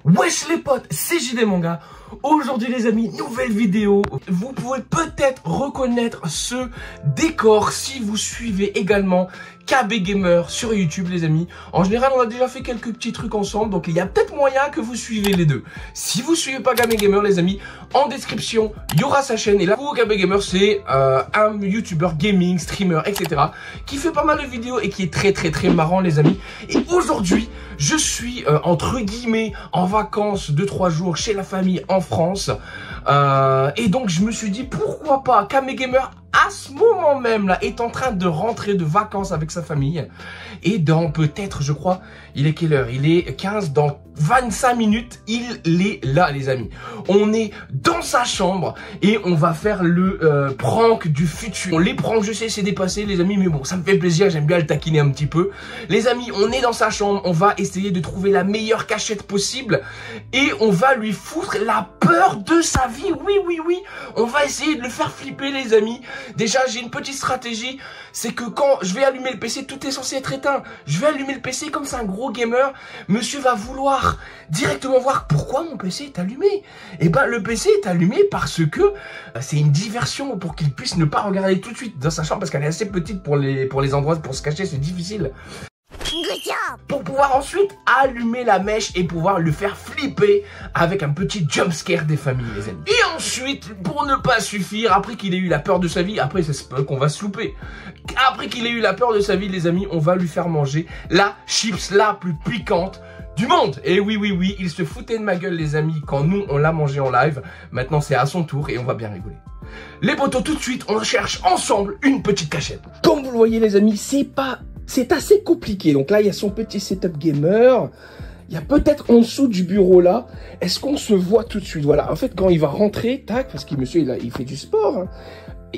Wesh les potes, c'est JD Manga. Aujourd'hui les amis, nouvelle vidéo. Vous pouvez peut-être reconnaître ce décor si vous suivez également KB Gamer sur YouTube les amis. En général on a déjà fait quelques petits trucs ensemble, donc il y a peut-être moyen que vous suivez les deux. Si vous suivez pas KB Gamer les amis, en description il y aura sa chaîne. Et là pour KB Gamer c'est un YouTuber gaming, streamer, etc. qui fait pas mal de vidéos et qui est très marrant les amis. Et aujourd'hui je suis entre guillemets en vacances 2-3 jours chez la famille en France. Et donc je me suis dit pourquoi pas KB Gamer à ce moment même là est en train de rentrer de vacances avec sa famille. Et dans peut-être je crois, il est quelle heure? Il est 15, dans 25 minutes, il est là les amis. On est dans sa chambre et on va faire le prank du futur. Les pranks je sais c'est dépassé les amis, mais bon ça me fait plaisir, j'aime bien le taquiner un petit peu. Les amis on est dans sa chambre, on va essayer de trouver la meilleure cachette possible. Et on va lui foutre la peur de sa vie, oui. On va essayer de le faire flipper les amis. Déjà j'ai une petite stratégie, c'est que quand je vais allumer le PC, tout est censé être éteint. Je vais allumer le PC comme c'est un gros gamer. Monsieur va vouloir directement voir pourquoi mon PC est allumé. Et ben le PC est allumé parce que c'est une diversion pour qu'il puisse ne pas regarder tout de suite dans sa chambre, parce qu'elle est assez petite pour les endroits pour se cacher, c'est difficile. Pour pouvoir ensuite allumer la mèche et pouvoir le faire flipper avec un petit jumpscare des familles les amis. Et ensuite, pour ne pas suffire, après qu'il ait eu la peur de sa vie, après c'est pas qu'on va se louper. Après qu'il ait eu la peur de sa vie les amis, on va lui faire manger la chips la plus piquante du monde. Et oui, il se foutait de ma gueule les amis quand nous on l'a mangé en live. Maintenant c'est à son tour et on va bien rigoler. Les potos, tout de suite on cherche ensemble une petite cachette. Comme vous le voyez les amis, c'est assez compliqué. Donc là, il y a son petit setup gamer. Il y a peut-être en dessous du bureau là. Est-ce qu'on se voit tout de suite? Voilà. En fait, quand il va rentrer, tac, parce que monsieur, il fait du sport. Hein,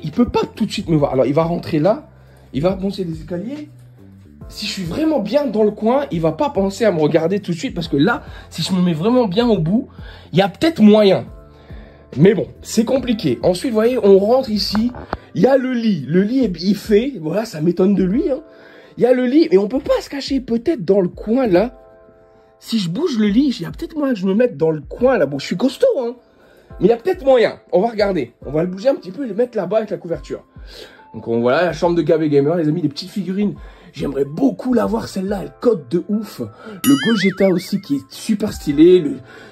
il peut pas tout de suite me voir. Alors, il va rentrer là. Il va monter les escaliers. Si je suis vraiment bien dans le coin, il va pas penser à me regarder tout de suite. Parce que là, si je me mets vraiment bien au bout, il y a peut-être moyen. Mais bon, c'est compliqué. Ensuite, vous voyez, on rentre ici. Il y a le lit. Le lit, il fait. Voilà, ça m'étonne de lui, hein. Il y a le lit, mais on peut pas se cacher peut-être dans le coin là. Si je bouge le lit, il y a peut-être moyen que je me mette dans le coin là. Bon, je suis costaud, hein. Mais il y a peut-être moyen. On va regarder. On va le bouger un petit peu et le mettre là-bas avec la couverture. Donc voilà, la chambre de KB Gamer, les amis, les petites figurines. J'aimerais beaucoup l'avoir celle-là, elle cote de ouf. Le Gogeta aussi qui est super stylé.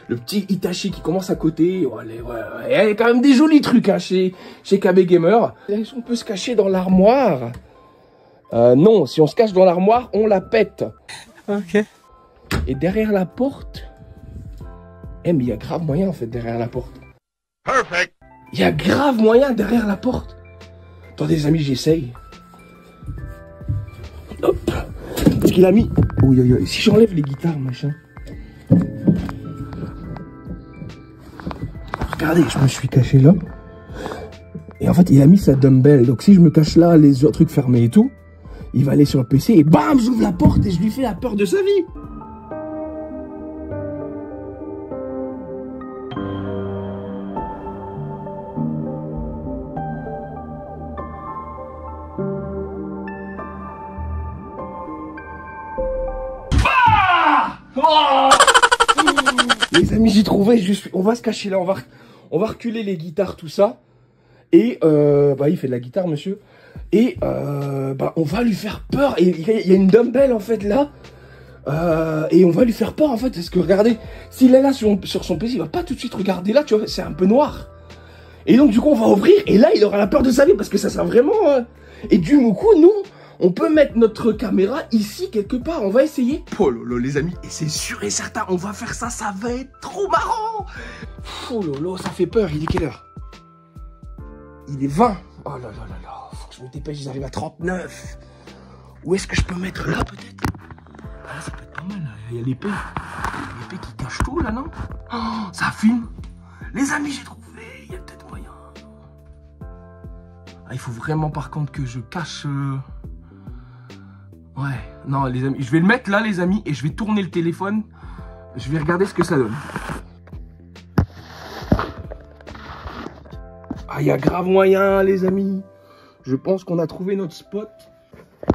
Le petit Itachi qui commence à côté. Ouais, il y a quand même des jolis trucs hein, chez KB Gamer. Est-ce qu'on peut se cacher dans l'armoire? Non, si on se cache dans l'armoire, on la pète. Ok. Et derrière la porte... mais il y a grave moyen en fait derrière la porte. Perfect. Il y a grave moyen derrière la porte. Attendez les amis, j'essaye. Hop. Parce qu'il a mis... Oui. Si j'enlève les guitares, machin. Regardez, je me suis caché là. Et en fait, il a mis sa dumbbell. Donc si je me cache là, les autres trucs fermés et tout, il va aller sur le PC et bam, j'ouvre la porte et je lui fais la peur de sa vie. Oh les amis, j'ai trouvé, on va se cacher là, on va reculer les guitares, tout ça. Et il fait de la guitare, monsieur. Et on va lui faire peur. Et il y a une dumbbell en fait là. Et on va lui faire peur en fait. Parce que regardez, s'il est là sur son PC, il va pas tout de suite regarder là, tu vois, c'est un peu noir. Et donc du coup on va ouvrir et là il aura la peur de sa vie parce que ça sert vraiment. Et du coup nous, on peut mettre notre caméra ici quelque part. On va essayer. Oh lolo les amis, et c'est sûr et certain, on va faire ça, ça va être trop marrant. Oh lolo, ça fait peur. Il est quelle heure? Il est 20. Oh là, faut que je me dépêche, j'arrive à 39. Où est-ce que je peux mettre là peut-être? Ah là, ça peut être pas mal, là. Il y a l'épée. L'épée qui cache tout là, non? Oh, ça fume. Les amis, j'ai trouvé. Il y a peut-être moyen. Ah, il faut vraiment par contre que je cache... Ouais, non les amis, je vais le mettre là les amis et je vais tourner le téléphone. Je vais regarder ce que ça donne. Ah, il y a grave moyen les amis. Je pense qu'on a trouvé notre spot.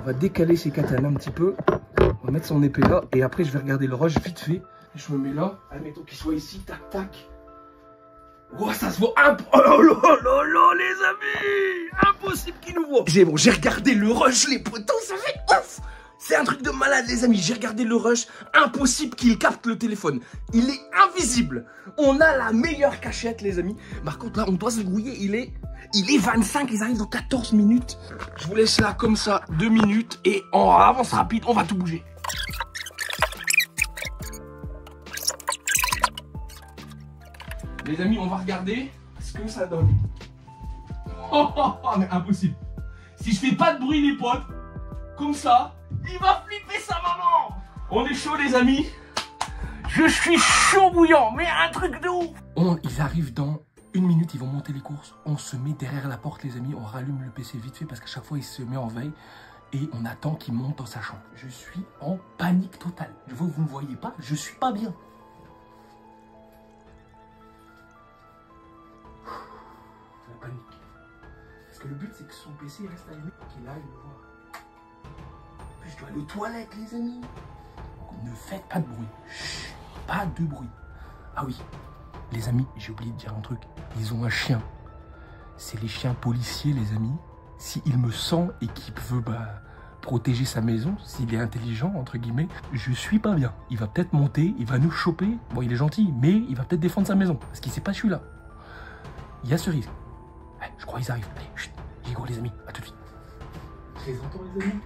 On va décaler ses katanas un petit peu. On va mettre son épée là. Et après je vais regarder le rush vite fait. Je me mets là. Admettons qu'il soit ici. Tac, tac. Oh, ça se voit. Oh là là là là, les amis. Impossible qu'il nous voit. Bon, j'ai regardé le rush, les potos. Ça fait ouf. C'est un truc de malade, les amis. J'ai regardé le rush. Impossible qu'il capte le téléphone. Il est invisible. On a la meilleure cachette, les amis. Par contre, là, on doit se grouiller. Il est 25. Ils arrivent dans 14 minutes. Je vous laisse là comme ça 2 minutes. Et en avance rapide, on va tout bouger. Les amis, on va regarder ce que ça donne. Oh, mais impossible. Si je fais pas de bruit, les potes, comme ça, il va flipper sa maman. On est chaud, les amis. Je suis chaud bouillant, mais un truc de ouf. Ils arrivent dans 1 minute, ils vont monter les courses. On se met derrière la porte, les amis. On rallume le PC vite fait parce qu'à chaque fois, il se met en veille. Et on attend qu'il monte dans sa chambre. Je suis en panique totale. Vous ne me voyez pas, je suis pas bien. La panique. Parce que le but, c'est que son PC reste allumé. Qu'il aille le voir. Puis je dois aller aux toilettes, les amis. Donc, ne faites pas de bruit. Chut, pas de bruit. Ah oui, les amis, j'ai oublié de dire un truc. Ils ont un chien. C'est les chiens policiers, les amis. S'il me sent et qu'il veut protéger sa maison, s'il est intelligent, entre guillemets, je suis pas bien. Il va peut-être monter, il va nous choper. Bon, il est gentil, mais il va peut-être défendre sa maison. Parce qu'il sait pas celui-là. Il y a ce risque. Ouais, je crois qu'ils arrivent. Allez, chut, j'y go, les amis. À tout de suite. Je les entends, les amis.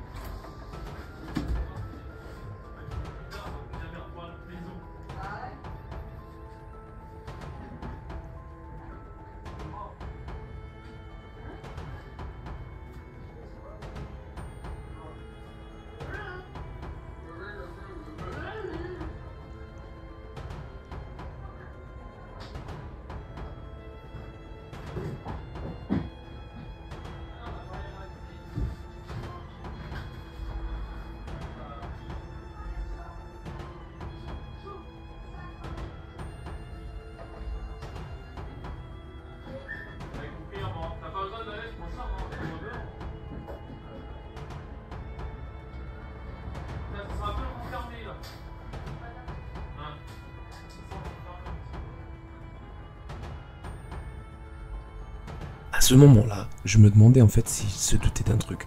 À ce moment-là, je me demandais en fait s'il se doutait d'un truc.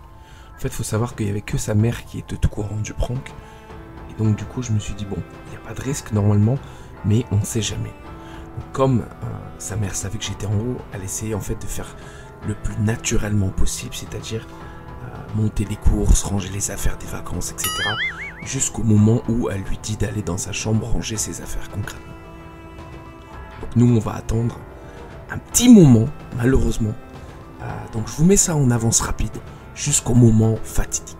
En fait, il faut savoir qu'il n'y avait que sa mère qui était au courant du prank. Et donc du coup, je me suis dit, bon, il n'y a pas de risque normalement, mais on ne sait jamais. Donc, comme sa mère savait que j'étais en haut, elle essayait en fait de faire le plus naturellement possible, c'est-à-dire monter les courses, ranger les affaires des vacances, etc. Jusqu'au moment où elle lui dit d'aller dans sa chambre ranger ses affaires concrètement. Donc nous, on va attendre un petit moment, malheureusement. Donc je vous mets ça en avance rapide, jusqu'au moment fatidique.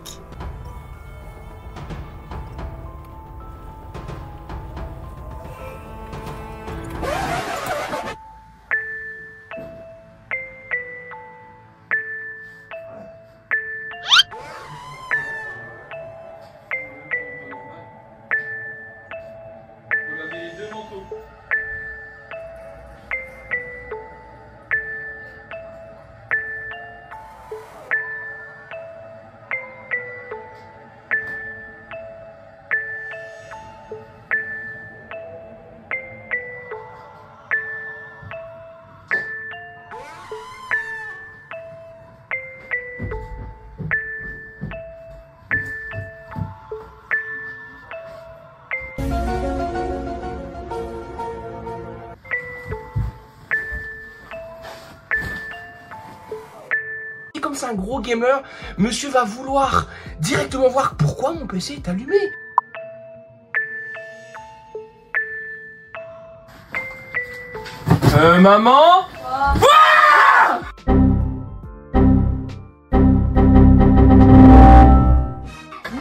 Comme c'est un gros gamer, monsieur va vouloir directement voir pourquoi mon PC est allumé. Maman? Ah!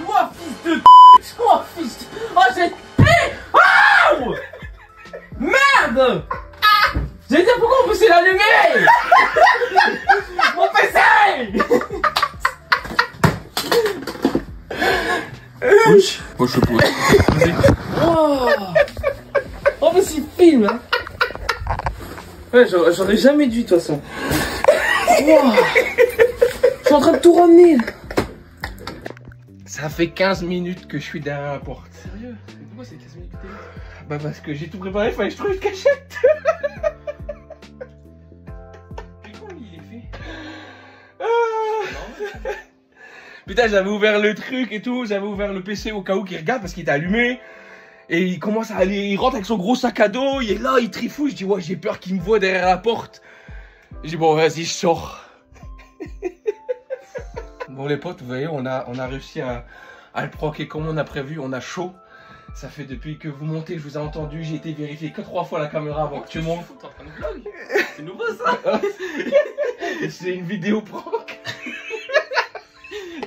Oh, fils de... Oh, fils de... Oh, j'ai... Oh! Merde! J'ai dit pourquoi mon PC est allumé? Mon PC! Oui. Moi je pose. Oh mais c'est film hein. Ouais j'aurais jamais dû de toute façon. Wow. Je suis en train de tout ramener. Ça fait 15 minutes que je suis derrière la porte. Sérieux? Pourquoi c'est 15 minutes que t'es là? Bah parce que j'ai tout préparé, il fallait que je trouve une cachette. Mais comment il est fait? Putain, j'avais ouvert le truc et tout, j'avais ouvert le PC au cas où qu'il regarde parce qu'il était allumé. Et il commence à aller, il rentre avec son gros sac à dos, il est là, il trifouille. Je dis, ouais, j'ai peur qu'il me voit derrière la porte. Je dis, bon, vas-y, je sors. Bon, les potes, vous voyez, on a réussi à le proquer comme on a prévu, on a chaud. Ça fait depuis que vous montez, je vous ai entendu, j'ai été vérifié que 3 fois la caméra avant que tu montes. T'es en train de vlog. C'est nouveau ça. C'est une vidéo prank.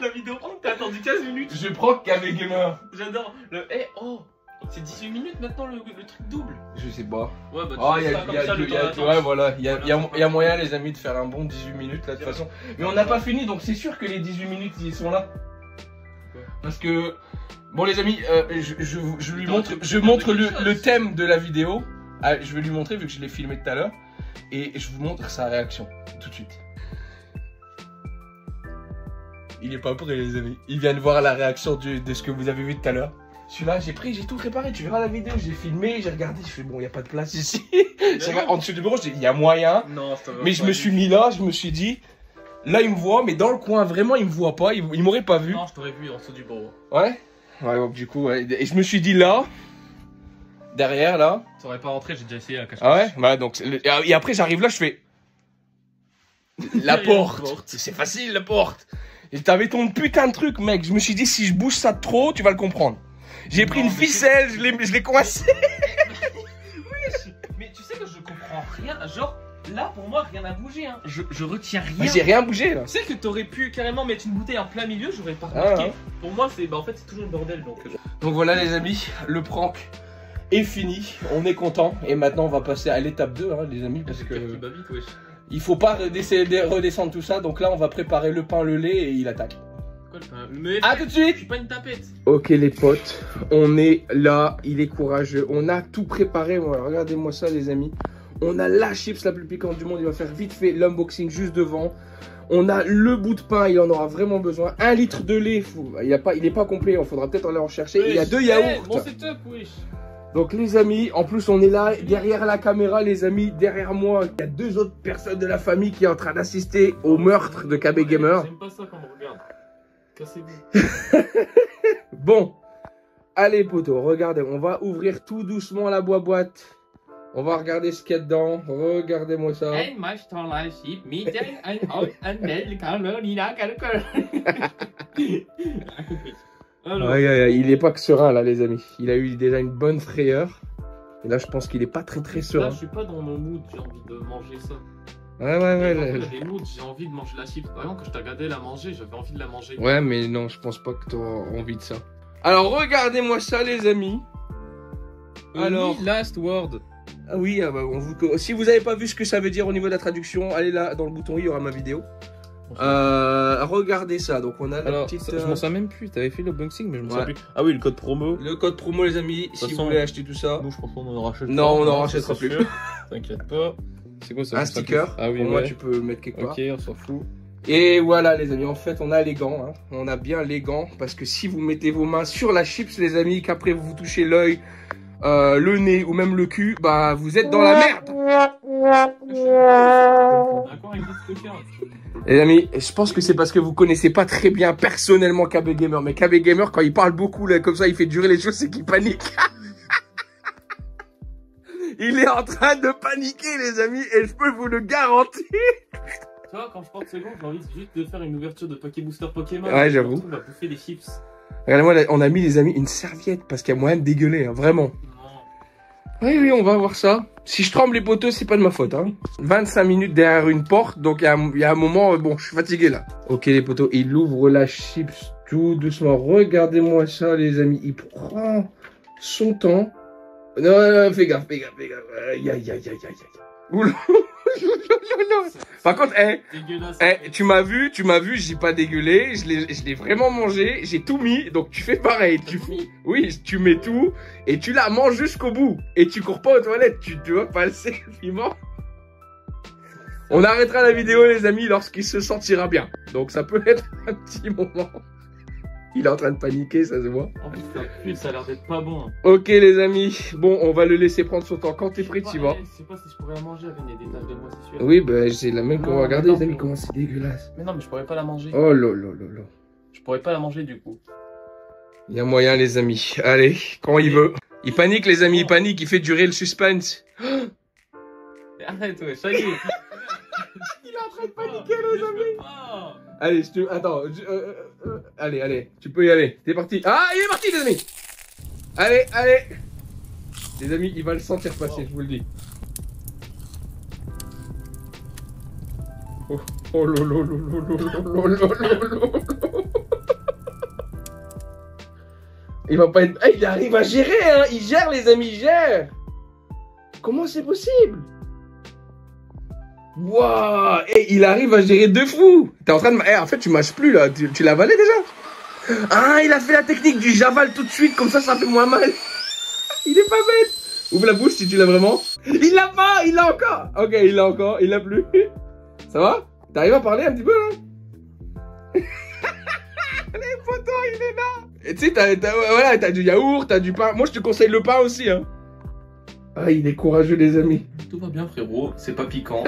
La vidéo prank, t'as attendu 15 minutes. Je prank KB Gamer. J'adore. Le hey, oh, c'est 18 minutes maintenant le truc double. Je sais pas. Ouais, bah Oh, tu fais ça comme ça, le temps d'attente. ouais, voilà, il y a moyen, les amis, de faire un bon 18 minutes là, de toute façon. Mais on n'a pas fini, donc c'est sûr que les 18 minutes, ils sont là. Parce que, bon, les amis, je montre le thème de la vidéo. Ah, je vais lui montrer, vu que je l'ai filmé tout à l'heure. Et je vous montre sa réaction, tout de suite. Il est pas prêt, les amis. Il vient de voir la réaction de ce que vous avez vu tout à l'heure. Celui-là, j'ai tout préparé. Tu verras la vidéo, j'ai filmé, j'ai regardé. Je fais, bon, il n'y a pas de place ici. En dessous du bureau, je dis, il y a moyen. Non, mais je me suis mis là, je me suis dit, là, il me voit, mais dans le coin, vraiment, il me voit pas. Il m'aurait pas vu. Non, je t'aurais vu en dessous du bureau. Ouais. Ouais, donc, du coup, ouais. Et je me suis dit là, derrière, là. Ça aurait pas rentré, j'ai déjà essayé à cacher. Ah ouais? Ouais, donc, et après, j'arrive là, je fais. La porte. C'est facile, la porte. Et t'avais ton putain de truc, mec. Je me suis dit, si je bouge ça de trop, tu vas le comprendre. J'ai pris une ficelle, je l'ai coincé. Oui, mais tu sais que je comprends rien. Genre, là, pour moi, rien n'a bougé. Hein. Je retiens rien. Mais j'ai rien bougé, là. Tu sais que t'aurais pu carrément mettre une bouteille en plein milieu, j'aurais pas remarqué. Pour moi, c'est en fait, c'est toujours le bordel. Donc voilà, les amis, le prank est fini. On est content. Et maintenant, on va passer à l'étape 2, hein, les amis, parce que il faut pas redescendre tout ça. Donc là, on va préparer le pain, le lait et il attaque. Quoi, le pain? Mais à tout de suite. Je suis pas une tapette. Ok, les potes, on est là. Il est courageux. On a tout préparé. Voilà, regardez-moi ça, les amis. On a la chips la plus piquante du monde. Il va faire vite fait l'unboxing juste devant. On a le bout de pain. Il en aura vraiment besoin. 1 litre de lait. Il est pas complet. Il faudra peut-être aller en chercher. Oui, il y a 2 yaourts. Bon, c'est top, oui. Donc les amis, en plus on est là derrière la caméra, les amis, derrière moi, il y a 2 autres personnes de la famille qui est en train d'assister au meurtre de KB Gamer. J'aime pas ça quand on regarde. Cassez-vous. Bon, allez poteau, regardez, on va ouvrir tout doucement la boîte. On va regarder ce qu'il y a dedans. Regardez-moi ça. Il est pas que serein là, les amis. Il a eu déjà une bonne frayeur. Et là, je pense qu'il est pas très serein. Là, je suis pas dans mon mood, j'ai envie de manger ça. Ouais. Il y a des moods, j'ai envie de manger la chips. Par exemple, quand je t'ai regardé la manger, j'avais envie de la manger. Ouais, mais non, je pense pas que tu auras envie de ça. Alors, regardez-moi ça, les amis. Alors, last word. Ah oui, si vous avez pas vu ce que ça veut dire au niveau de la traduction, allez là dans le bouton i, il y aura ma vidéo. Regardez ça, donc on a la petite... Je m'en souviens même plus, t'avais fait l'unboxing mais je m'en souviens plus. Ah oui, le code promo. Le code promo, les amis, si vous voulez acheter tout ça. Nous, je pense qu'on en rachètera. Non, on en rachètera plus. T'inquiète pas. C'est quoi ça? Un sticker. Ah oui, pour moi, tu peux le mettre quelque part. Ok, on s'en fout. Et voilà, les amis, en fait, on a les gants. Hein. On a bien les gants, parce que si vous mettez vos mains sur la chips, les amis, qu'après vous vous touchez l'œil, le nez ou même le cul, bah vous êtes dans la merde. Les amis, je pense que c'est parce que vous connaissez pas très bien personnellement KB Gamer. Mais KB Gamer, quand il parle beaucoup, là, comme ça, il fait durer les choses, c'est qu'il panique. Il est en train de paniquer, les amis, et je peux vous le garantir. Tu vois, quand je porte ce gant, j'ai envie juste de faire une ouverture de Pokébooster Pokémon. Ouais, j'avoue. On va bouffer des chips. Regardez-moi, on a mis, les amis, une serviette, parce qu'il y a moyen de dégueuler, hein, vraiment. Oui, on va voir ça. Si je tremble les poteaux, c'est pas de ma faute. Hein. 25 minutes derrière une porte, donc il y a un moment, bon, je suis fatigué là. Ok les poteaux, il ouvre la chips tout doucement. Regardez-moi ça les amis, il prend son temps. Non, fais gaffe. Aïe. Oula. Par contre, tu m'as vu, j'ai pas dégueulé, je l'ai vraiment mangé, j'ai tout mis, donc tu fais pareil, oui, tu mets tout, et tu la manges jusqu'au bout, et tu cours pas aux toilettes, tu vas passer le piment. On arrêtera la vidéo les amis lorsqu'il se sentira bien, donc ça peut être un petit moment. Il est en train de paniquer, ça se voit. En plus, ça pue, ça a l'air d'être pas bon. Ok les amis, bon on va le laisser prendre son temps. Quand t'es prêt, tu vas. Je sais pas si je pourrais la manger avec des taches de moi, c'est sûr. Oui, bah c'est la même qu'on Non, va regarder non, les amis, non. comment c'est dégueulasse. Mais non, mais je pourrais pas la manger. Oh là là là là. Je pourrais pas la manger du coup. Il y a moyen les amis. Allez, quand il veut. Il panique les amis, il panique, il fait durer le suspense. Arrête, ouais, ça y est. Il est en train de paniquer les amis. Allez, attends. Allez, tu peux y aller. T'es parti. Ah, il est parti les amis. Allez. Les amis, il va le sentir passer, je vous le dis. Oh lolo. Il va pas être... Ah, il arrive à gérer, hein. Il gère les amis, il gère. Comment c'est possible? Waouh! Et il arrive à gérer de fou! T'es en train de... en fait, tu mâches plus, là. Tu l'as avalé, déjà? Ah, il a fait la technique du j'avale tout de suite, comme ça fait moins mal. Il est pas bête! Ouvre la bouche si tu l'as vraiment. Il l'a pas! Il l'a encore! Ok, il l'a encore. Il l'a plus. Ça va? T'arrives à parler un petit peu, là? Les photos, il est là! Et tu sais, t'as du yaourt, t'as du pain. Moi, je te conseille le pain aussi, hein. Ah, il est courageux, les amis. Tout va bien, frérot. C'est pas piquant.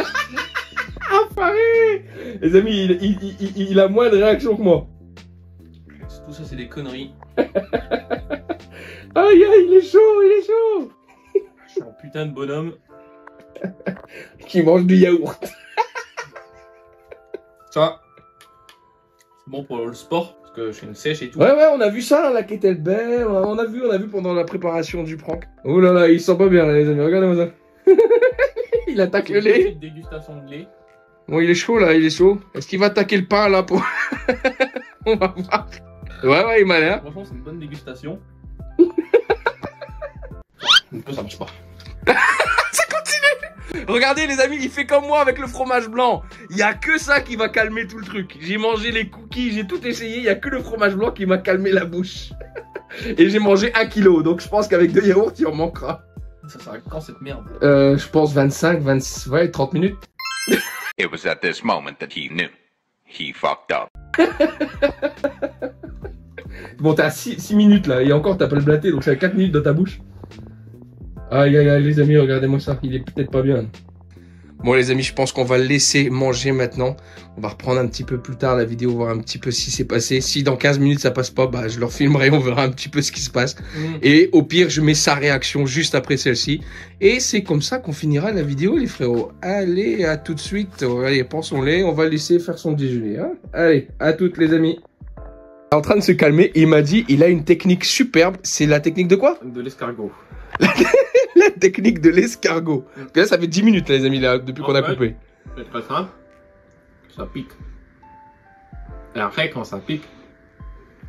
Enfoiré! Les amis, il a moins de réaction que moi. Tout ça, c'est des conneries. Aïe, il est chaud! Je suis un putain de bonhomme. Qui mange du yaourt. Ça, c'est bon pour le sport, parce que je fais une sèche et tout. Ouais, on a vu ça, la kettlebell. On a vu pendant la préparation du prank. Oh là là, il sent pas bien, là, les amis. Regardez-moi ça. Il attaque le lait. Une dégustation de lait. Bon, il est chaud, là, il est chaud. Est-ce qu'il va attaquer le pain, là, pour... On va voir. Ouais, il m'a l'air. Franchement, c'est une bonne dégustation. Ça marche pas. Ça continue. Regardez les amis, il fait comme moi avec le fromage blanc. Il y a que ça qui va calmer tout le truc. J'ai mangé les cookies, j'ai tout essayé. Il y a que le fromage blanc qui m'a calmé la bouche. Et j'ai mangé 1 kilo. Donc je pense qu'avec 2 yaourts, il en manquera. Ça s'arrête quand cette merde? Je pense 25, 26, ouais, 30 minutes. It was at this moment that he knew. He fucked up. Bon, t'as 6 minutes là. Et encore, t'as pas le blâté. Donc ça fait 4 minutes dans ta bouche. Aïe, les amis, regardez-moi ça. Il est peut-être pas bien. Bon, les amis, je pense qu'on va le laisser manger maintenant. On va reprendre un petit peu plus tard la vidéo, voir un petit peu ce qui s'est passé. Si dans 15 minutes ça passe pas, bah je leur filmerai, on verra un petit peu ce qui se passe. Et au pire, je mets sa réaction juste après celle-ci. Et c'est comme ça qu'on finira la vidéo, les frérots. Allez, à tout de suite. Allez, pensons-les. On va le laisser faire son déjeuner. Hein. Allez, à toutes, les amis. Il est en train de se calmer. Il m'a dit, il a une technique superbe. C'est la technique de quoi? De l'escargot. La technique de l'escargot. Là, ça fait 10 minutes, les amis, là, depuis qu'on a coupé. C'est très simple. Ça pique. Et après, quand ça pique,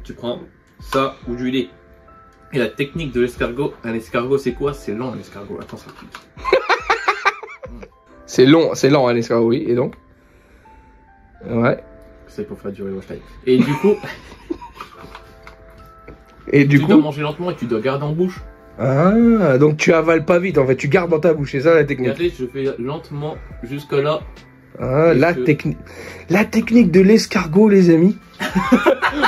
tu prends ça ou du lait. Et la technique de l'escargot, un escargot, c'est quoi? C'est lent, un escargot. Attends, ça pique. C'est lent, un escargot, oui. Et donc? Ouais. C'est pour faire durer le watch time. Et du coup, tu dois manger lentement et tu dois garder en bouche. Ah, donc tu avales pas vite, en fait, tu gardes dans ta bouche, c'est ça la technique. Regardez, je fais lentement jusqu'à là. Ah, la technique de l'escargot, les amis.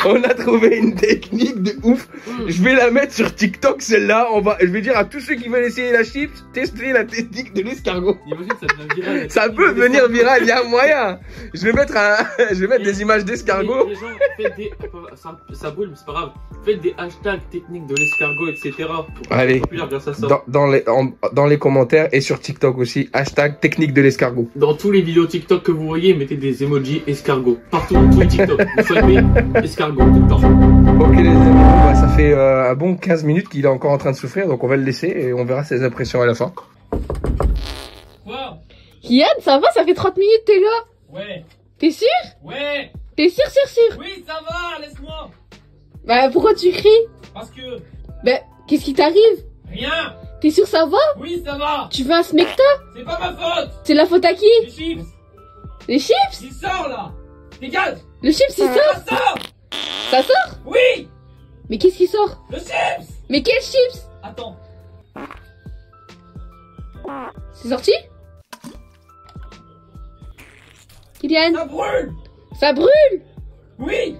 On a trouvé une technique de ouf. Je vais la mettre sur TikTok, celle-là. Je vais dire à tous ceux qui veulent essayer la chips, testez la technique de l'escargot. Imagine, ça devient viral. Ça peut devenir viral, il y a moyen. Je vais mettre des images d'escargot. Les gens, faites des... ça brûle, mais c'est pas grave. Faites des hashtags techniques de l'escargot, etc. Allez, dans les commentaires et sur TikTok aussi, hashtag technique de l'escargot. Dans tous les vidéos TikTok que vous voyez, mettez des emojis escargot. Partout, tous les TikTok. Vous swipez escargot tout le temps. Ok les amis, bah, ça fait un bon 15 minutes qu'il est encore en train de souffrir, donc on va le laisser et on verra ses impressions à la fin. Quoi? Kian, ça va? Ça fait 30 minutes t'es là? Ouais. T'es sûr? Ouais. T'es sûr? Oui, ça va, laisse-moi. Bah pourquoi tu cries? Parce que... Bah qu'est-ce qui t'arrive? Rien. T'es sûr ça va? Oui, ça va. Tu veux un smecta? C'est pas ma faute. C'est la faute à qui? Les chips. Les chips? Il sort là. Dégage. Le chips il sort? Ça sort. Ça sort? Oui. Mais qu'est-ce qui sort? Le chips. Mais quel chips? Attends. C'est sorti? Kylian? Ça brûle. Ça brûle? Oui.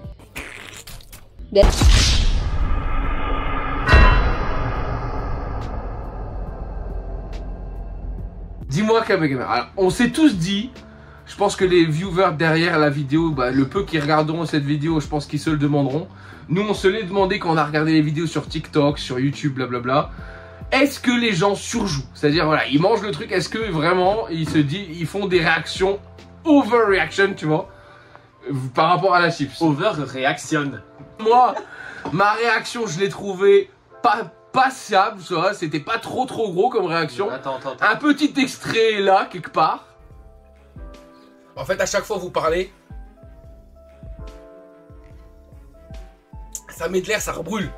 Dis-moi KBGamer, alors on s'est tous dit, je pense que les viewers derrière la vidéo, bah, le peu qui regarderont cette vidéo, je pense qu'ils se le demanderont. Nous on se l'est demandé quand on a regardé les vidéos sur TikTok, sur YouTube, blablabla. Est-ce que les gens surjouent? C'est-à-dire voilà, ils mangent le truc, est-ce que vraiment ils se disent, ils font des réactions, overreaction tu vois, par rapport à la chips? Overreaction. Moi, ma réaction je l'ai trouvée pas passable, tu vois, c'était pas trop gros comme réaction. Attends. Un petit extrait là, quelque part. En fait, à chaque fois vous parlez, ça met de l'air, ça rebrûle.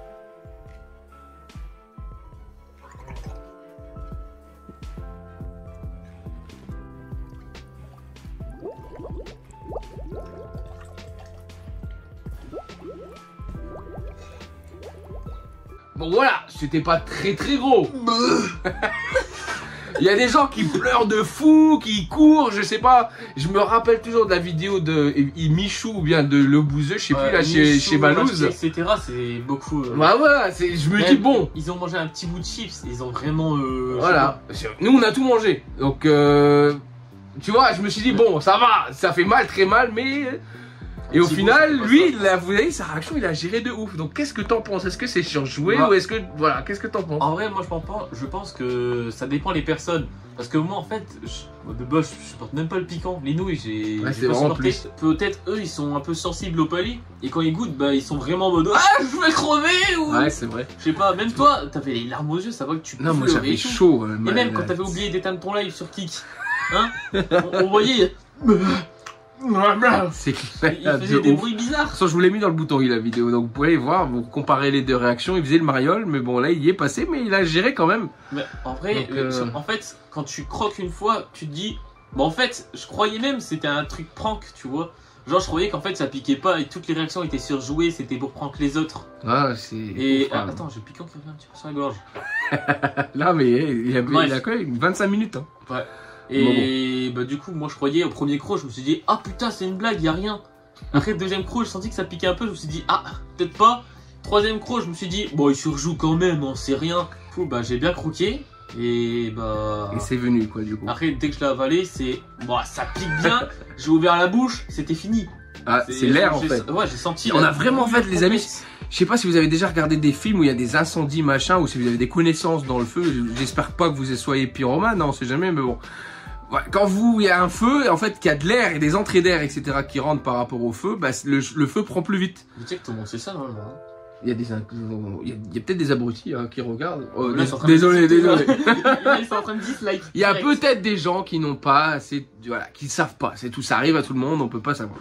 Bon voilà, c'était pas très gros. Il y a des gens qui pleurent de fou, qui courent, je sais pas. Je me rappelle toujours de la vidéo de Michou ou bien de Le Bouzeux, je sais plus là, chez Malouz. Etc. C'est beaucoup. Bah voilà, je me dis bon. Ils ont mangé un petit bout de chips, ils ont vraiment. Voilà. Nous on a tout mangé. Donc tu vois, je me suis dit bon, ça va, ça fait mal, très mal, mais. Et au final, lui, vous voyez, sa réaction, il a géré de ouf. Donc, qu'est-ce que t'en penses? Est-ce que c'est surjoué ou est-ce que. Voilà, qu'est-ce que t'en penses? En vrai, moi, je pense que ça dépend les personnes. Parce que moi, en fait, de base, je supporte même pas le piquant. Les nouilles, j'ai pas supporté. Peut-être eux, ils sont un peu sensibles au palais. Et quand ils goûtent, bah, ils sont vraiment en mode ah, je vais crever ou. Ouais, c'est vrai. Je sais pas, même toi, t'avais les larmes aux yeux, ça va que tu peux. Non, moi, j'avais chaud. Et même quand t'avais oublié d'éteindre ton live sur Kik, hein, on voyait. C'est clair. Il faisait des bruits bizarres. Je vous l'ai mis dans le bouton la vidéo, donc vous pouvez voir, vous comparez les deux réactions. Il faisait le mariole, mais bon là il y est passé, mais il a géré quand même. Mais en vrai, donc, en fait, quand tu croques une fois, tu te dis, bon en fait, je croyais même que c'était un truc prank, tu vois. Genre je croyais qu'en fait ça piquait pas et toutes les réactions étaient surjouées, c'était pour prank les autres. Ah c'est. Et attends, j'ai le piquant qui revient un petit peu sur la gorge. Là mais il a quand même 25 minutes. Hein. Ouais. Et bah du coup moi je croyais au premier croc je me suis dit ah putain c'est une blague y a rien. Après le deuxième croc je sentis que ça piquait un peu, je me suis dit ah peut-être pas. Troisième croc je me suis dit bon il surjoue quand même on sait rien. Du coup bah j'ai bien croqué et bah. Et c'est venu quoi du coup. Après dès que je l'ai avalé c'est bon ça pique bien. J'ai ouvert la bouche c'était fini. Ah c'est l'air en fait. Ouais j'ai senti. On a vraiment fait les amis. Je sais pas si vous avez déjà regardé des films où il y a des incendies machin ou si vous avez des connaissances dans le feu. J'espère pas que vous soyez pyromane, non on sait jamais mais bon. Quand il y a un feu, en fait, qu'il y a de l'air et des entrées d'air, etc. qui rentrent par rapport au feu, bah, le feu prend plus vite. Tu sais que tout le monde sait ça, normalement. Il y a peut-être des abrutis hein, qui regardent. Oh, désolé. Ils sont en train de dislike. Il y a peut-être des gens qui n'ont pas, qui savent pas. C'est tout, ça arrive à tout le monde, on peut pas savoir.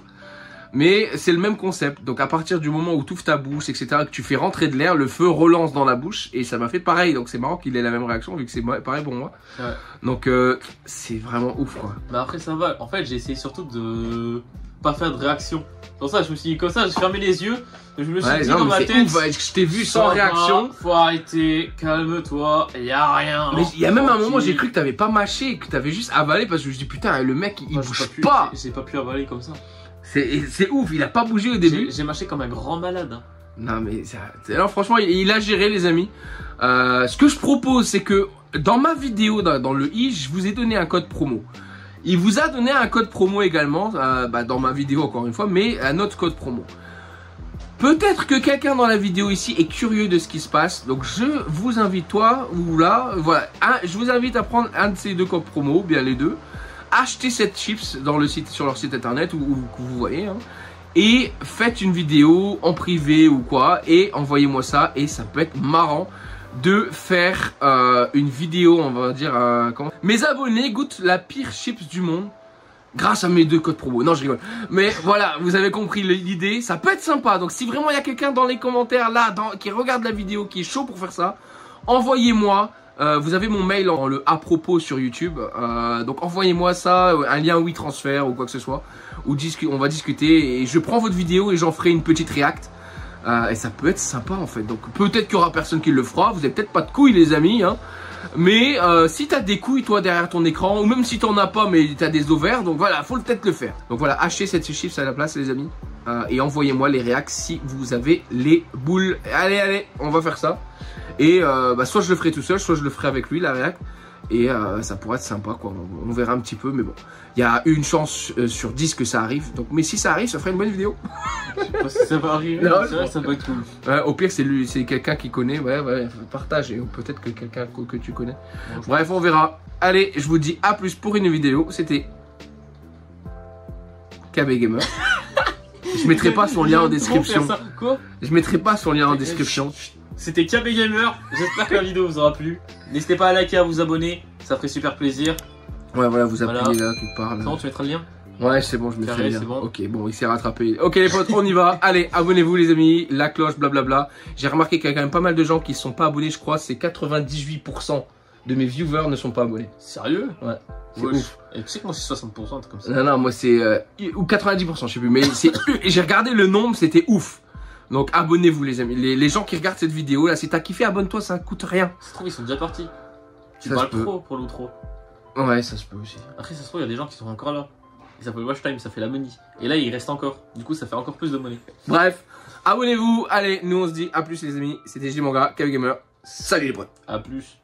Mais c'est le même concept. Donc à partir du moment où tu ouvres ta bouche, etc., que tu fais rentrer de l'air, le feu relance dans la bouche et ça m'a fait pareil. Donc c'est marrant qu'il ait la même réaction vu que c'est pareil pour moi. Ouais. Donc c'est vraiment ouf quoi. Bah après ça va. En fait j'ai essayé surtout de pas faire de réaction. Pour ça je me suis dit comme ça, j'ai fermé les yeux. Je me suis dit dans ma tête. Ouf, je t'ai vu sans réaction. Faut arrêter, calme-toi, y a rien. Mais il y a même un moment j'ai cru que t'avais pas mâché, que t'avais juste avalé parce que je me dis putain le mec il bouge pas. J'ai pas pu avaler comme ça. C'est ouf, il a pas bougé au début. J'ai mâché comme un grand malade. Hein. Non mais alors franchement il a géré les amis. Ce que je propose c'est que dans ma vidéo, dans le i, je vous ai donné un code promo. Il vous a donné un code promo également, dans ma vidéo encore une fois, mais un autre code promo. Peut-être que quelqu'un dans la vidéo ici est curieux de ce qui se passe, donc je vous invite, toi ou là, voilà, je vous invite à prendre un de ces deux codes promo, ou bien les deux. Achetez cette chips dans le site, sur leur site internet où vous voyez hein, et faites une vidéo en privé ou quoi et envoyez-moi ça et ça peut être marrant de faire une vidéo on va dire comment mes abonnés goûtent la pire chips du monde grâce à mes deux codes promo. Non je rigole mais voilà vous avez compris l'idée, ça peut être sympa donc si vraiment il y a quelqu'un dans les commentaires là qui regarde la vidéo qui est chaud pour faire ça, envoyez-moi. Vous avez mon mail en le à propos sur YouTube, donc envoyez-moi ça, un lien WeTransfer ou quoi que ce soit, ou on va discuter et je prends votre vidéo et j'en ferai une petite react. Et ça peut être sympa en fait, donc peut-être qu'il y aura personne qui le fera, vous avez peut-être pas de couilles les amis, hein. Mais si t'as des couilles toi derrière ton écran, ou même si t'en as pas mais t'as des ovaires, donc voilà, faut peut-être le faire. Donc voilà, achetez cette chips à la place les amis. Et envoyez-moi les réacs si vous avez les boules. Allez, on va faire ça. Et soit je le ferai tout seul, soit je le ferai avec lui la réac. Et ça pourrait être sympa quoi, on verra un petit peu. Mais bon, il y a une chance sur 10 que ça arrive. Donc, mais si ça arrive, ça ferait une bonne vidéo. Je sais pas si ça va arriver, Non, c'est vrai, ça peut être cool. Au pire c'est quelqu'un qui connaît, ouais, partage. Et peut-être que quelqu'un que tu connais. Bon, Bref, on verra. Allez, je vous dis à plus pour une vidéo. C'était KB Gamer. Je mettrai pas son lien en description. Quoi? Je mettrai pas son lien en description. C'était KB Gamer, j'espère que la vidéo vous aura plu. N'hésitez pas à liker, à vous abonner, ça ferait super plaisir. Ouais, voilà, vous appuyez Voilà. là quelque part. Là. C'est bon, tu mettras le lien? Ouais, c'est bon, je me Carré, fais bien. c'est bon. Ok, bon, il s'est rattrapé. Ok, les potes, on y va. Allez, abonnez-vous, les amis. La cloche, blablabla. J'ai remarqué qu'il y a quand même pas mal de gens qui ne sont pas abonnés. Je crois c'est 98% de mes viewers ne sont pas abonnés. Sérieux? Ouais. C'est Ouais, ouf. Et tu sais que moi c'est 60%, un truc comme ça. Non, moi c'est. Ou 90%, je sais plus. Mais c'est. J'ai regardé le nombre, c'était ouf. Donc abonnez-vous, les amis. Les gens qui regardent cette vidéo, là, si t'as kiffé, abonne-toi, ça coûte rien. Ça se trouve, ils sont déjà partis. Tu Ça parles se peut. trop pour l'outro. Ouais, ça se peut aussi. Après, ça se trouve, il y a des gens qui sont encore là. Ça s'appelle Watch Time, ça fait la money. Et là, il reste encore. Du coup, ça fait encore plus de money. Bref, abonnez-vous. Allez, nous on se dit à plus, les amis. C'était J mon gars, KB Gamer. Salut les potes. A plus.